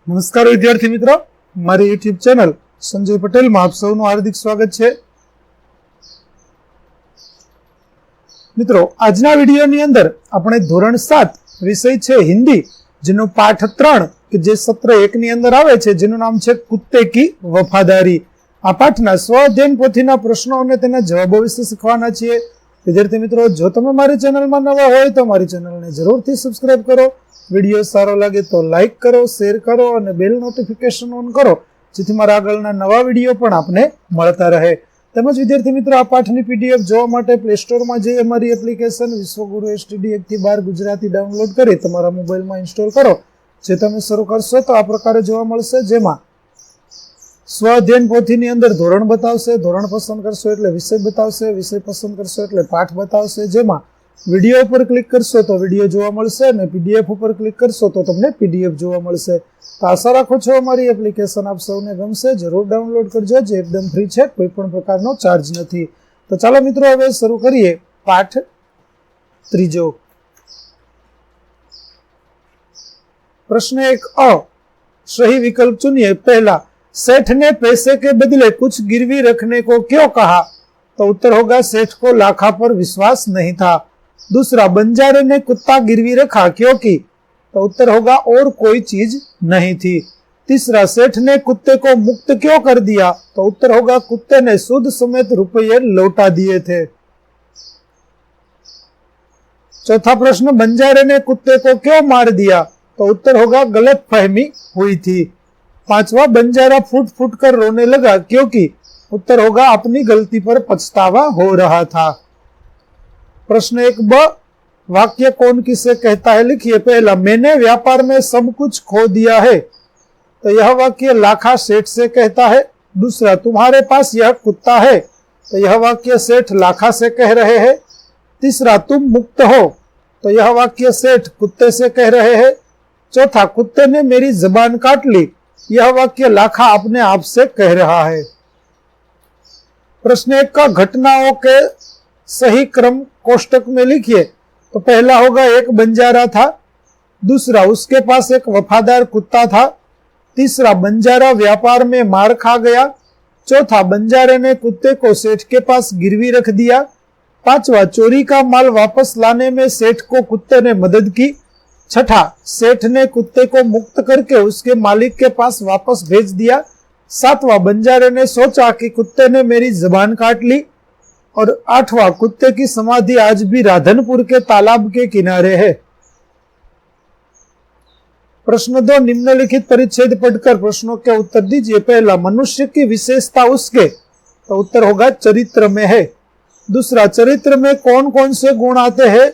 નમસ્કાર વિદ્યાર્થી મિત્રો, મારી યુટ્યુબ ચેનલ સંજય પટેલમાં આપ સૌનું હાર્દિક સ્વાગત છે. મિત્રો, આજના વિડીયોની અંદર આપણે ધોરણ 7 વિષય છે હિન્દી, જેનો પાઠ 3 કે જે સત્ર 1 ની અંદર આવે છે, જેનું નામ છે કુત્તે કી વફાદારી. આ પાઠના સ્વઅધ્યયન પોથીના પ્રશ્નો અને તેના જવાબો વિશે શીખવાના છીએ. વિદ્યાર્થી મિત્રો, જો તમે મારી ચેનલમાં નવા હોય તો મારી ચેનલને જરૂરથી સબસ્ક્રાઇબ કરો. વિડીયો સારો લાગે તો લાઈક કરો, શેર કરો અને બેલ નોટિફિકેશન ઓન કરો, જેથી મારા આગળના નવા વિડીયો પણ આપને મળતા રહે. તેમજ વિદ્યાર્થી મિત્રો, આ પાઠની પીડીએફ જોવા માટે પ્લે સ્ટોરમાં જઈ અમારી એપ્લિકેશન વિશ્વગુરુ STD 1 થી 12 ગુજરાતી ડાઉનલોડ કરી તમારા મોબાઈલમાં ઇન્સ્ટોલ કરો. જે તમે શરૂ કરશો તો આ પ્રકારે જોવા મળશે, જેમાં સ્વઅધ્યયન પોથીની અંદર ધોરણ બતાવશે, ધોરણ પસંદ કરશો એટલે વિષય બતાવશે, વિષય પસંદ કરશો એટલે પાઠ બતાવશે. જેમાં વિડીયો ઉપર ક્લિક કરશો તો વિડીયો જોવા મળશે અને પીડીએફ ઉપર ક્લિક કરશો તો તમને પીડીએફ જોવા મળશે. તો આશા રાખું છું અમારી એપ્લિકેશન આપ સૌને ગમશે. જરૂર ડાઉનલોડ કરજો, જે એકદમ ફ્રી છે, કોઈ પણ પ્રકારનો ચાર્જ નથી. તો ચાલો મિત્રો, હવે શરૂ કરીએ પાઠ 3. प्रश्न 1 अ, सही विकल्प चुनिए. पहला, सेठ ने पैसे के बदले कुछ गिरवी रखने को क्यों कहा? तो उत्तर होगा सेठ को लाखा पर विश्वास नहीं था. दूसरा, बंजारे ने कुत्ता गिरवी रखा क्योंकि? तो उत्तर होगा और कोई चीज नहीं थी. तीसरा, सेठ ने कुत्ते को मुक्त क्यों कर दिया? तो उत्तर होगा कुत्ते ने सूद समेत रुपये लौटा दिए थे. चौथा प्रश्न, बंजारे ने कुत्ते को क्यों मार दिया? तो उत्तर होगा गलत फहमी हुई थी. पांचवा, बंजारा फूट फूट कर रोने लगा क्योंकि? उत्तर होगा अपनी गलती पर पछतावा हो रहा था. प्रश्न 1 ब, वाक्य कौन किसे कहता है? लिखिए. पहला, मैंने व्यापार में सब कुछ खो दिया है. तो यह वाक्य लाखा सेठ से कहता है. दूसरा, तुम्हारे पास यह कुत्ता है. तो यह वाक्य सेठ लाखा से कह रहे हैं. तीसरा, तुम मुक्त हो. तो यह वाक्य सेठ कुत्ते से कह रहे हैं. चौथा, कुत्ते ने मेरी जबान काट ली. यह वाक्य लाखा अपने आप से कह रहा है. प्रश्न 1 का घटनाओं के सही क्रम कोष्टक में लिखिए. तो पहला होगा, एक बंजारा था. दूसरा, उसके पास एक वफादार कुत्ता था. तीसरा, बंजारा व्यापार में मार खा गया. चौथा, बंजारे ने कुत्ते को सेठ के पास गिरवी रख दिया. पांचवा, चोरी का माल वापस लाने में सेठ को कुत्ते ने मदद की. छठा, सेठ ने कुत्ते को मुक्त करके उसके मालिक के पास वापस भेज दिया. सातवां, बंजारे ने सोचा कि कुत्ते ने मेरी जबान काट ली. और आठवां, कुत्ते की समाधि आज भी राधनपुर के तालाब के किनारे है. प्रश्न 2, निम्नलिखित परिच्छेद पढ़कर प्रश्नों के उत्तर दीजिए. पहला, मनुष्य की विशेषता उसके? तो उत्तर होगा चरित्र में है. दूसरा, चरित्र में कौन कौन से गुण आते हैं?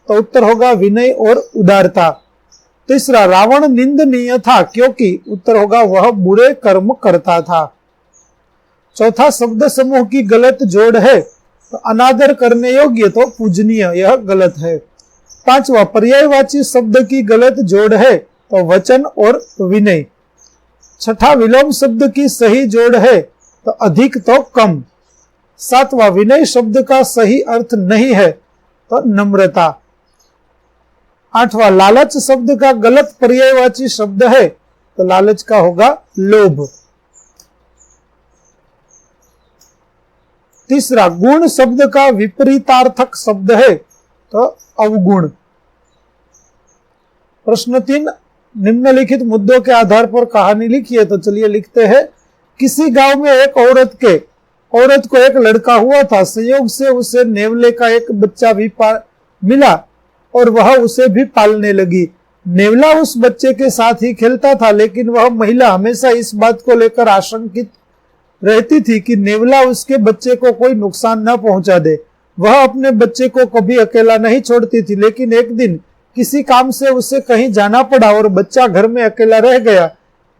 तो उत्तर होगा विनय और उदारता. तीसरा, रावण निंदनीय था क्योंकि? उत्तर होगा वह बुरे कर्म करता था. चौथा, शब्द समूह की गलत जोड़ है. तो अनादर करने योग्य तो पूजनीय, यह गलत है. पांचवा, पर्यायवाची शब्द की गलत जोड़ है. तो वचन और विनय. छठा, विलोम शब्द की सही जोड़ है. तो अधिक तो कम. सातवां, विनय शब्द का सही अर्थ नहीं है. तो नम्रता. आठवां, लालच शब्द का गलत पर्यायवाची शब्द है. तो लालच का होगा लोभ. तीसरा, गुण शब्द का विपरीतार्थक शब्द है. तो अवगुण. प्रश्न 3, निम्नलिखित मुद्दों के आधार पर कहानी लिखिए. तो चलिए लिखते हैं. किसी गांव में एक औरत को एक लड़का हुआ था. संयोग से उसे नेवले का एक बच्चा भी मिला और वह उसे भी पालने लगी. नेवला उस बच्चे के साथ ही खेलता था, लेकिन वह महिला हमेशा इस बात को लेकर आशंकित रहती थी कि नेवला उसके बच्चे को कोई नुकसान न पहुंचा दे. वह अपने बच्चे को कभी अकेला नहीं छोड़ती थी, लेकिन एक दिन किसी काम से उसे कहीं जाना पड़ा और बच्चा घर में अकेला रह गया.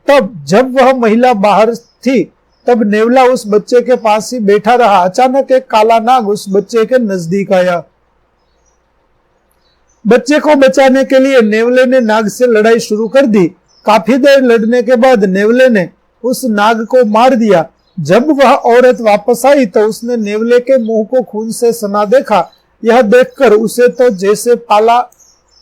तब जब वह महिला बाहर थी, तब नेवला उस बच्चे के पास ही बैठा रहा. अचानक एक काला नाग उस बच्चे के नजदीक आया. बच्चे को बचाने के लिए नेवले ने नाग से लड़ाई शुरू कर दी. काफी देर लड़ने के बाद नेवले ने उस नाग को मार दिया. जब वह औरत वापस आई तो उसने नेवले के मुंह को खून से सना देखा. यह देखकर उसे तो जैसे पाला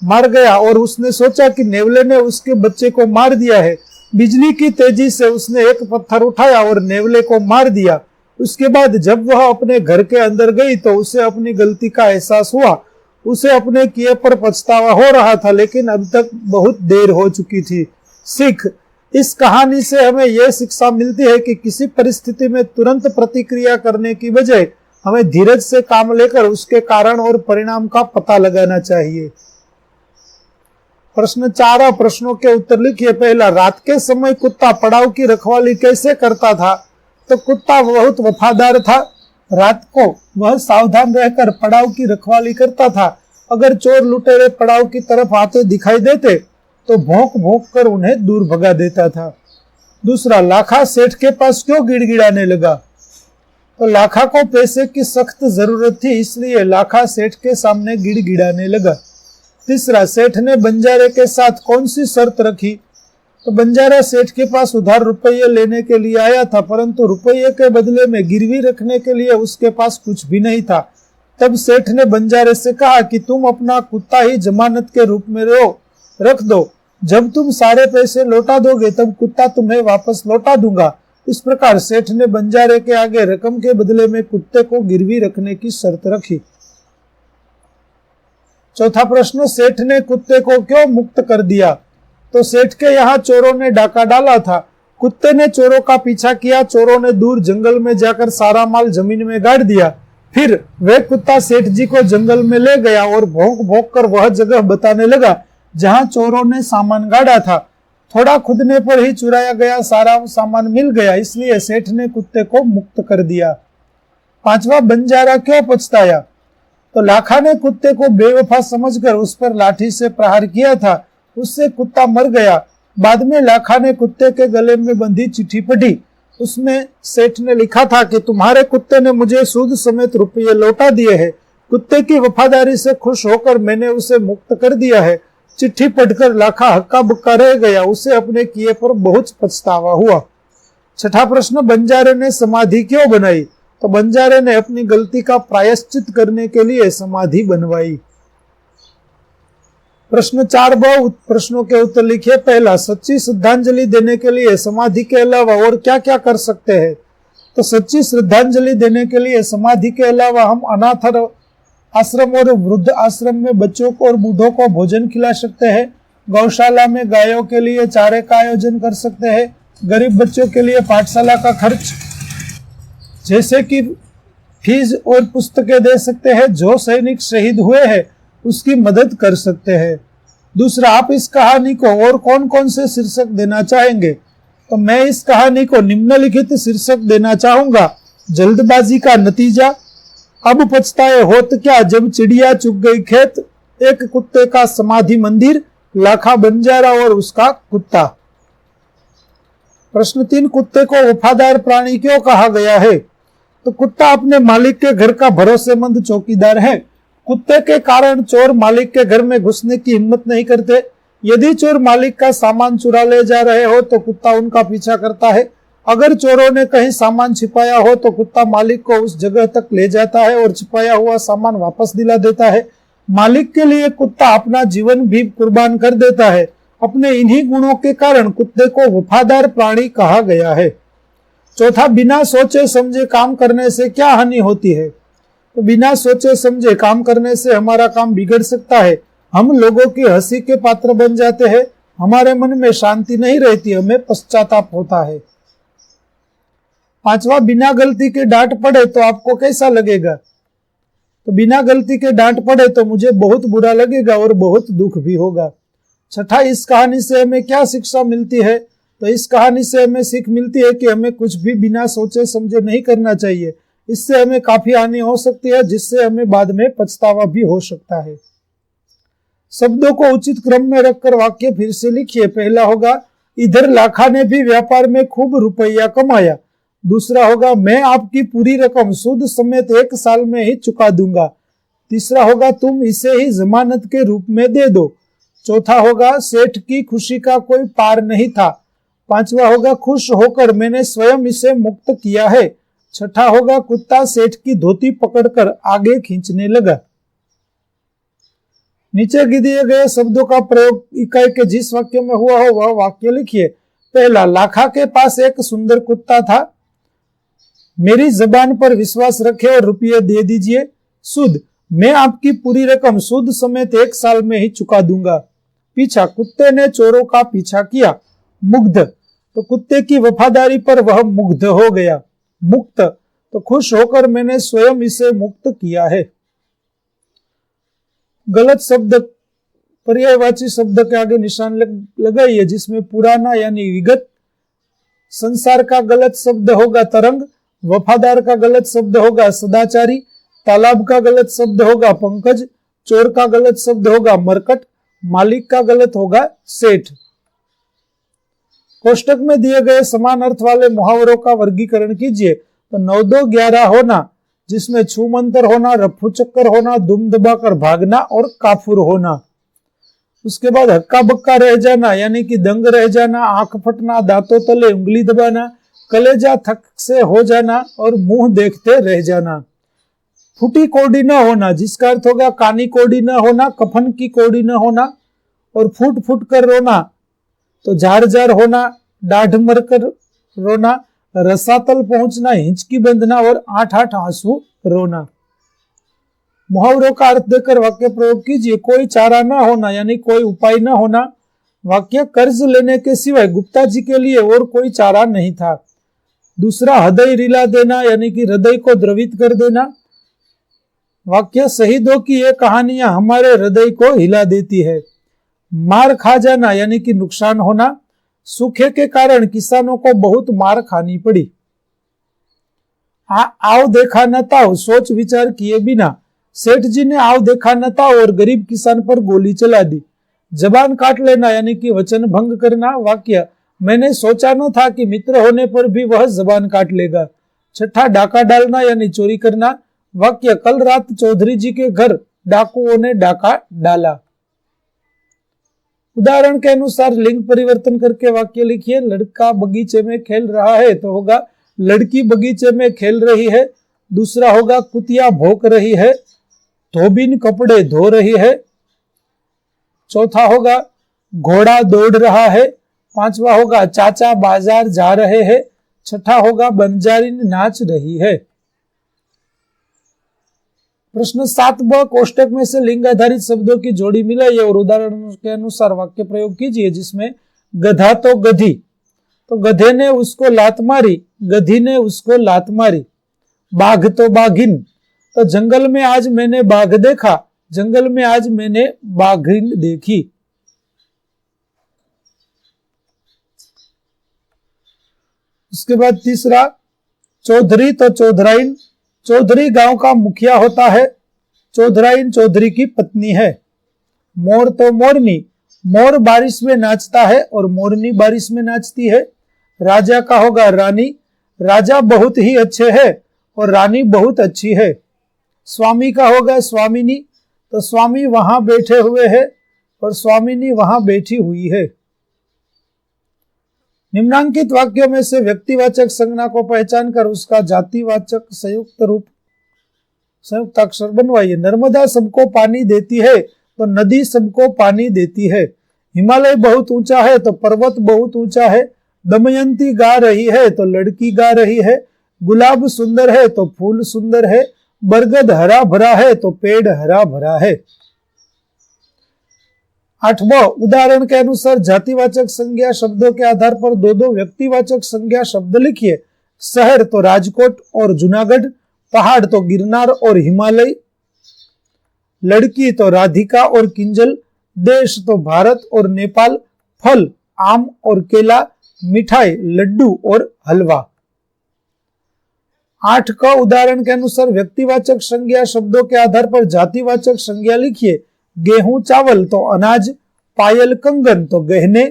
मार गया और उसने सोचा कि नेवले ने उसके बच्चे को मार दिया है. बिजली की तेजी से उसने एक पत्थर उठाया और नेवले को मार दिया। उसके बाद जब वह अपने घर के अंदर गई तो उसे अपनी गलती का एहसास हुआ। उसे अपने किए पर पछतावा हो रहा था, लेकिन अब तक बहुत देर हो चुकी थी। सीख, इस कहानी से हमें यह शिक्षा मिलती है कि किसी परिस्थिति में तुरंत प्रतिक्रिया करने की बजाय हमें धीरज से काम लेकर उसके कारण और परिणाम का पता लगाना चाहिए। प्रश्न 4 प्रश्नों के उत्तर लिखिए। पहला, रात के समय कुत्ता पड़ाव की रखवाली कैसे करता था? तो कुत्ता बहुत वफादार था। रात को वह सावधान रहकर पड़ाव की रखवाली करता था। अगर चोर लुटेरे पड़ाव की तरफ आते दिखाई देते तो भौंक भौंक कर उन्हें दूर भगा देता था। दूसरा, लाखा सेठ के पास क्यों गिड़गिड़ाने लगा? तो लाखा को पैसे की सख्त जरूरत थी, इसलिए लाखा सेठ के सामने गिड़गिड़ाने लगा। तीसरा, सेठ ने बंजारे के साथ कौन सी शर्त रखी? तो बंजारा सेठ के पास उधार रुपये लेने के लिए आया था, परंतु रुपये के बदले में गिरवी रखने के लिए उसके पास कुछ भी नहीं था। तब सेठ ने बंजारे से कहा कि तुम अपना कुत्ता ही जमानत के रूप में रख दो। जब तुम सारे पैसे लौटा दोगे तब कुत्ता तुम्हें वापस लौटा दूंगा। इस प्रकार सेठ ने बंजारे के आगे रकम के बदले में कुत्ते को गिरवी रखने की शर्त रखी। चौथा प्रश्न, सेठ ने कुत्ते को क्यों मुक्त कर दिया? तो सेठ के यहाँ चोरों ने डाका डाला था। कुत्ते ने चोरों का पीछा किया। चोरों ने दूर जंगल में जाकर सारा माल जमीन में गाड़ दिया। फिर वह कुत्ता सेठ जी को जंगल में ले गया और भौंक भौंक कर वह जगह बताने लगा जहां चोरों ने सामान गाड़ा था। थोड़ा खुदने पर ही चुराया गया सारा सामान मिल गया, इसलिए सेठ ने कुत्ते को मुक्त कर दिया। पांचवा, बंजारा क्यों पछताया? तो लाखा ने कुत्ते को बेवफा समझकर उस पर लाठी से प्रहार किया था। उससे कुत्ता मर गया। बाद में लाखा ने कुत्ते के गले में बंधी चिट्ठी पढ़ी। उसमें सेठ ने लिखा था कि तुम्हारे कुत्ते ने मुझे सूद समेत रुपये लौटा दिए हैं। कुत्ते की वफादारी से खुश होकर मैंने उसे मुक्त कर दिया है। चिट्ठी पढ़कर लाखा हक्का बक्का रह गया। उसे अपने किए पर बहुत पछतावा हुआ। छठा प्रश्न, बंजारे ने समाधि क्यों बनाई? तो बंजारे ने अपनी गलती का प्रायश्चित करने के लिए समाधि बनवाई। प्रश्न 4 प्रश्नों के उत्तर लिखिए। पहला, सच्ची श्रद्धांजलि देने के लिए समाधि के अलावा और क्या क्या कर सकते हैं? तो सच्ची श्रद्धांजलि देने के लिए समाधि के अलावा हम अनाथ आश्रम और वृद्ध आश्रम में बच्चों को और बूढ़ों को भोजन खिला सकते हैं। गौशाला में गायों के लिए चारे का आयोजन कर सकते हैं। गरीब बच्चों के लिए पाठशाला का खर्च जैसे कि फीस और पुस्तकें दे सकते हैं। जो सैनिक शहीद हुए हैं उसकी मदद कर सकते हैं। दूसरा, आप इस कहानी को और कौन कौन से शीर्षक देना चाहेंगे? तो मैं इस कहानी को निम्नलिखित शीर्षक देना चाहूंगा। जल्दबाजी का नतीजा, अब पछताए होत क्या जब चिड़िया चुग गई खेत, एक कुत्ते का समाधि मंदिर, लाखा बंजारा और उसका कुत्ता। प्रश्न 3, कुत्ते को वफादार प्राणी क्यों कहा गया है? तो कुत्ता अपने मालिक के घर का भरोसेमंद चौकीदार है। कुत्ते के कारण चोर मालिक के घर में घुसने की हिम्मत नहीं करते। यदि चोर मालिक का सामान चुरा ले जा रहे हो तो कुत्ता उनका पीछा करता है। अगर चोरों ने कहीं सामान छिपाया हो तो कुत्ता मालिक को उस जगह तक ले जाता है और छिपाया हुआ सामान वापस दिला देता है। मालिक के लिए कुत्ता अपना जीवन भी कुर्बान कर देता है। अपने इन्हीं गुणों के कारण कुत्ते को वफादार प्राणी कहा गया है। चौथा, बिना सोचे समझे काम करने से क्या हानि होती है? तो बिना सोचे समझे काम करने से हमारा काम बिगड़ सकता है। हम लोगों की हंसी के पात्र बन जाते हैं। हमारे मन में शांति नहीं रहती, हमें पश्चाताप होता है। पांचवा, बिना गलती के डांट पड़े तो आपको कैसा लगेगा? तो बिना गलती के डांट पड़े तो मुझे बहुत बुरा लगेगा और बहुत दुख भी होगा। छठा, इस कहानी से हमें क्या शिक्षा मिलती है? तो इस कहानी से हमें सीख मिलती है कि हमें कुछ भी बिना सोचे समझे नहीं करना चाहिए। इससे हमें काफी हानि हो सकती है, जिससे हमें बाद में पछतावा भी हो सकता है। शब्दों को उचित क्रम में रखकर वाक्य फिर से लिखिए। पहला होगा, इधर लाखा ने भी व्यापार में खूब रुपया कमाया। दूसरा होगा, मैं आपकी पूरी रकम सूद समेत 1 साल में ही चुका दूंगा। तीसरा होगा, तुम इसे ही जमानत के रूप में दे दो। चौथा होगा, सेठ की खुशी का कोई पार नहीं था। पांचवा होगा, खुश होकर मैंने स्वयं इसे मुक्त किया है। छठा होगा, कुत्ता सेठ की धोती पकड़कर आगे खींचने लगा। नीचे दिए गए शब्दों का प्रयोग इकाई के जिस वाक्य में हुआ हो वह वाक्य लिखिए। पहला, लाखा के पास एक सुंदर कुत्ता था। मेरी जबान पर विश्वास रखे और रुपये दे दीजिए। सुद, मैं आपकी पूरी रकम सुद समेत 1 साल में ही चुका दूंगा। पीछा, कुत्ते ने चोरों का पीछा किया। मुग्ध, तो कुत्ते की वफादारी पर वह मुग्ध हो गया। मुक्त, तो खुश होकर मैंने स्वयं इसे मुक्त किया है। गलत शब्द पर्यायवाची शब्द के आगे निशान लगाइए, जिसमें पुराना यानी विगत, संसार का गलत शब्द होगा तरंग, वफादार का गलत शब्द होगा सदाचारी, तालाब का गलत शब्द होगा पंकज, चोर का गलत शब्द होगा मरकट, मालिक का गलत होगा सेठ। कोष्टक में दिए गए समान अर्थ वाले मुहावरों का वर्गीकरण कीजिए। तो 9 2 11 होना, जिसमें छू मंतर होना, रफ्फू चक्कर होना, दुम दबाकर भागना और काफुर होना। उसके बाद हक्का बक्का रह जाना यानी कि दंग रह जाना, आंख फटना, दांतों तले उंगली दबाना, कलेजा थक से हो जाना और मुंह देखते रह जाना। फूटी कोडी न होना, जिसका अर्थ होगा कानी कोडी न होना, कफन की कोडी न होना। और फूट फूट कर रोना, तो जार जार होना, डाढ़ मर कर रोना, रसातल पहुंचना, हिंचकी बंधना और 8 आंसू रोना। मुहावरों का अर्थ देकर वाक्य प्रयोग कीजिए। कोई चारा न होना यानी कोई उपाय न होना। वाक्य, कर्ज लेने के सिवाय गुप्ता जी के लिए और कोई चारा नहीं था। दूसरा, हृदय रिला देना यानी कि हृदय को द्रवित कर देना। वाक्य, शहीदों की ये कहानियां हमारे हृदय को हिला देती है। मार खा जाना यानी कि नुकसान होना। सूखे के कारण किसानों को बहुत मार खानी पड़ी। आव देखा न ताव, सोच विचार किए बिना। सेठ जी ने आव देखा न ताव और गरीब किसान पर गोली चला दी। जबान काट लेना यानी कि वचन भंग करना। वाक्य, मैंने सोचा न था कि मित्र होने पर भी वह जबान काट लेगा। छठा, डाका डालना यानी चोरी करना। वाक्य, कल रात चौधरी जी के घर डाकुओं ने डाका डाला। उदाहरण के अनुसार लिंग परिवर्तन करके वाक्य लिखिए। लड़का बगीचे में खेल रहा है, तो होगा लड़की बगीचे में खेल रही है। दूसरा होगा कुतिया भौंक रही है, धोबिन कपड़े धो रही है। चौथा होगा घोड़ा दौड़ रहा है। पांचवा होगा चाचा बाजार जा रहे हैं। छठा होगा बंजारिन नाच रही है। प्रश्न 7ब, कोष्टक में से लिंग आधारित शब्दों की जोड़ी मिलाइए और उदाहरण के अनुसार वाक्य प्रयोग कीजिए। जिसमें गधा तो गधी, तो गधे ने उसको लात मारी, गधी ने उसको लात मारी। बाघ तो बाघिन, तो जंगल में आज मैंने बाघ देखा, जंगल में आज मैंने बाघिन देखी। उसके बाद तीसरा, चौधरी तो चौधराइन, चौधरी गांव का मुखिया होता है, चौधराइन चौधरी की पत्नी है। मोर तो मोरनी, मोर बारिश में नाचता है और मोरनी बारिश में नाचती है। राजा का होगा रानी, राजा बहुत ही अच्छे है और रानी बहुत अच्छी है। स्वामी का होगा स्वामिनी, तो स्वामी वहां बैठे हुए हैं और स्वामिनी वहां बैठी हुई है। निम्नांकित वाक्यों में से व्यक्तिवाचक संज्ञा को पहचान कर उसका जातिवाचक संयुक्ताक्षर बनवाइए। नर्मदा सबको पानी देती है, तो नदी सबको पानी देती है। हिमालय बहुत ऊंचा है, तो पर्वत बहुत ऊंचा है। दमयंती गा रही है, तो लड़की गा रही है। गुलाब सुंदर है, तो फूल सुंदर है। बरगद हरा भरा है, तो पेड़ हरा भरा है। 8वां, उदाहरण के अनुसार जातिवाचक संज्ञा शब्दों के आधार पर 2 व्यक्तिवाचक संज्ञा शब्द लिखिए। शहर तो राजकोट और जूनागढ़, पहाड़ तो गिरनार और हिमालय, लड़की तो राधिका और किंजल, देश तो भारत और नेपाल, फल आम और केला, मिठाई लड्डू और हलवा। 8 का उदाहरण के अनुसार व्यक्तिवाचक संज्ञा शब्दों के आधार पर जातिवाचक संज्ञा लिखिए। गेहूं चावल तो अनाज, पायल कंगन तो गहने,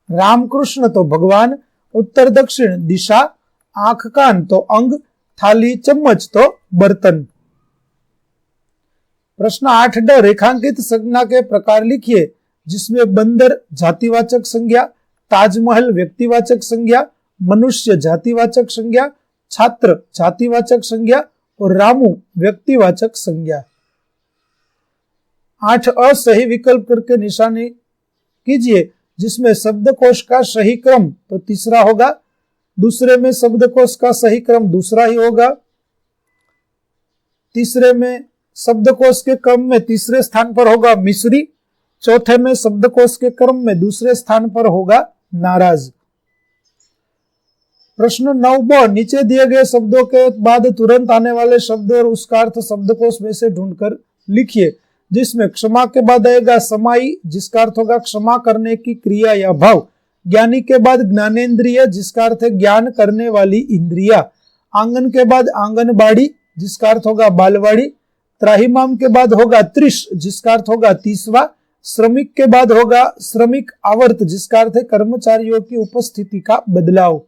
रामकृष्ण तो भगवान, उत्तर दक्षिण दिशा, आंख कान तो अंग, थाली चम्मच तो बर्तन। प्रश्न 8ड, रेखांकित संज्ञा के प्रकार लिखिए। जिसमें बंदर जातिवाचक संज्ञा, ताजमहल व्यक्तिवाचक संज्ञा, मनुष्य जातिवाचक संज्ञा, छात्र जातिवाचक संज्ञा और रामू व्यक्तिवाचक संज्ञा। 8 सही विकल्प करके निशानी कीजिए। जिसमें शब्दकोश का सही क्रम तो तीसरा होगा, दूसरे में शब्दकोश का सही क्रम दूसरा ही होगा, तीसरे में शब्दकोश के क्रम में तीसरे स्थान पर होगा मिस्री, चौथे में शब्दकोश के क्रम में दूसरे स्थान पर होगा नाराज। प्रश्न 9ब, नीचे दिए गए शब्दों के बाद तुरंत आने वाले शब्द और उसका अर्थ शब्दकोश में से ढूंढकर लिखिए, जिसमें क्षमा के बाद आएगा समाई, जिसका अर्थ होगा क्षमा करने की क्रिया या भाव। ज्ञानी के बाद ज्ञानेंद्रिय, जिसका अर्थ है ज्ञान करने वाली इंद्रिया। आंगन के बाद आंगनबाड़ी, जिसका अर्थ होगा बालवाड़ी। त्राहिमाम के बाद होगा त्रिश, जिसका अर्थ होगा 30वां। श्रमिक के बाद होगा श्रमिक आवर्त, जिसका अर्थ है कर्मचारियों की उपस्थिति का बदलाव।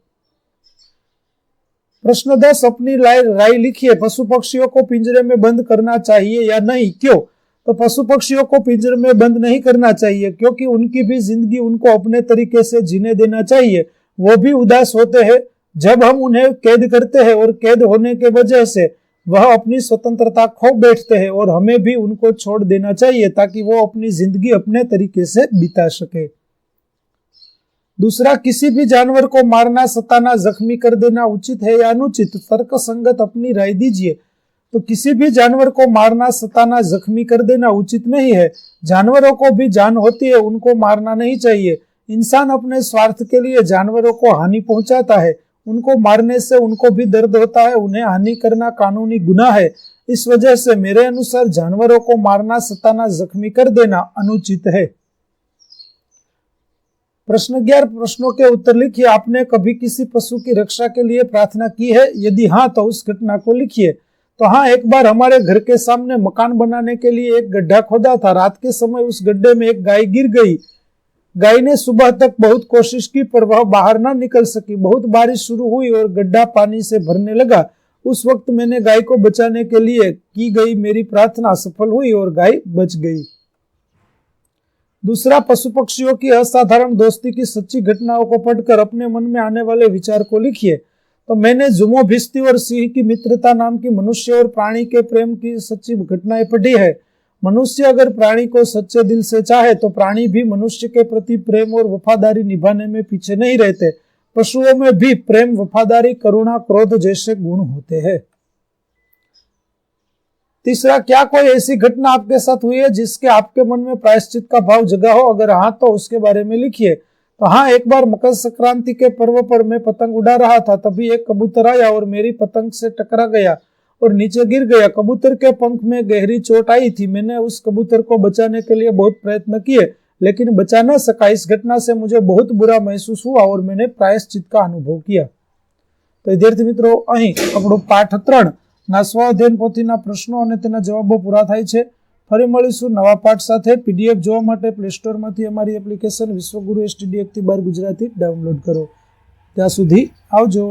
प्रश्न 10, अपनी राय लिखिए, पशु पक्षियों को पिंजरे में बंद करना चाहिए या नहीं, क्यों? तो पशु पक्षियों को पिंजरे में बंद नहीं करना चाहिए, क्योंकि उनकी भी जिंदगी उनको अपने तरीके से जीने देना चाहिए। वो भी उदास होते हैं जब हम उन्हें कैद करते हैं, और कैद होने के वजह से वह अपनी स्वतंत्रता खो बैठते हैं, और हमें भी उनको छोड़ देना चाहिए ताकि वो अपनी जिंदगी अपने तरीके से बिता सके। दूसरा, किसी भी जानवर को मारना, सताना, जख्मी कर देना उचित है या अनुचित? तर्क संगत अपनी राय दीजिए। तो किसी भी जानवर को मारना, सताना, जख्मी कर देना उचित नहीं है। जानवरों को भी जान होती है, उनको मारना नहीं चाहिए। इंसान अपने स्वार्थ के लिए जानवरों को हानि पहुंचाता है, उनको मारने से उनको भी दर्द होता है, उन्हें हानि करना कानूनी गुनाह है। इस वजह से मेरे अनुसार जानवरों को मारना, सताना, जख्मी कर देना अनुचित है। प्रश्न 11, प्रश्नों के उत्तर लिखिए। आपने कभी किसी पशु की रक्षा के लिए प्रार्थना की है? यदि हाँ, तो उस घटना को लिखिए। तो हाँ, एक बार हमारे घर के सामने मकान बनाने के लिए एक गड्ढा खोदा था। रात के समय उस गड्ढे में एक गाय गिर गई। गाय ने सुबह तक बहुत कोशिश की, पर वह बाहर ना निकल सकी। बहुत बारिश शुरू हुई और गड्ढा पानी से भरने लगा। उस वक्त मैंने गाय को बचाने के लिए की गई मेरी प्रार्थना सफल हुई और गाय बच गई। दूसरा, पशु पक्षियों की असाधारण दोस्ती की सच्ची घटनाओं को पढ़कर अपने मन में आने वाले विचार को लिखिए। तो मैंने जुमो, भिस्ती और सिंह की मित्रता नाम की मनुष्य और प्राणी के प्रेम की सच्ची घटनाएं पढ़ी है। मनुष्य अगर प्राणी को सच्चे दिल से चाहे तो प्राणी भी मनुष्य के प्रति प्रेम और वफादारी निभाने में पीछे नहीं रहते। पशुओं में भी प्रेम, वफादारी, करुणा, क्रोध जैसे गुण होते हैं। तीसरा, क्या कोई ऐसी घटना आपके साथ हुई है जिसके आपके मन में प्रायश्चित का भाव जगा हो? अगर हाँ, तो उसके बारे में लिखिए। तो हाँ, एक बार मकर संक्रांति के पर्व पर मैं पतंग उड़ा रहा था, तभी एक कबूतर आया और मेरी पतंग से टकरा गया और नीचे गिर गया। कबूतर के पंख में गहरी चोट आई थी। मैंने उस कबूतर को बचाने के लिए बहुत प्रयत्न किए, लेकिन बचा न सका। इस घटना से मुझे बहुत बुरा महसूस हुआ और मैंने प्रायश्चित का अनुभव किया। तो विद्यार्थी મિત્રો, અહીં આપણો પાઠ 3 ના સ્વાધ્યાયન પોથીના પ્રશ્નો અને તેના જવાબો પૂરા થાય છે। ફરી મળીશું નવા પાઠ સાથે। પીડીએફ જોવા માટે પ્લે સ્ટોરમાંથી અમારી એપ્લિકેશન વિશ્વગુરુ STD 1 થી 12 ગુજરાતી ડાઉનલોડ કરો। ત્યાં સુધી આવજો।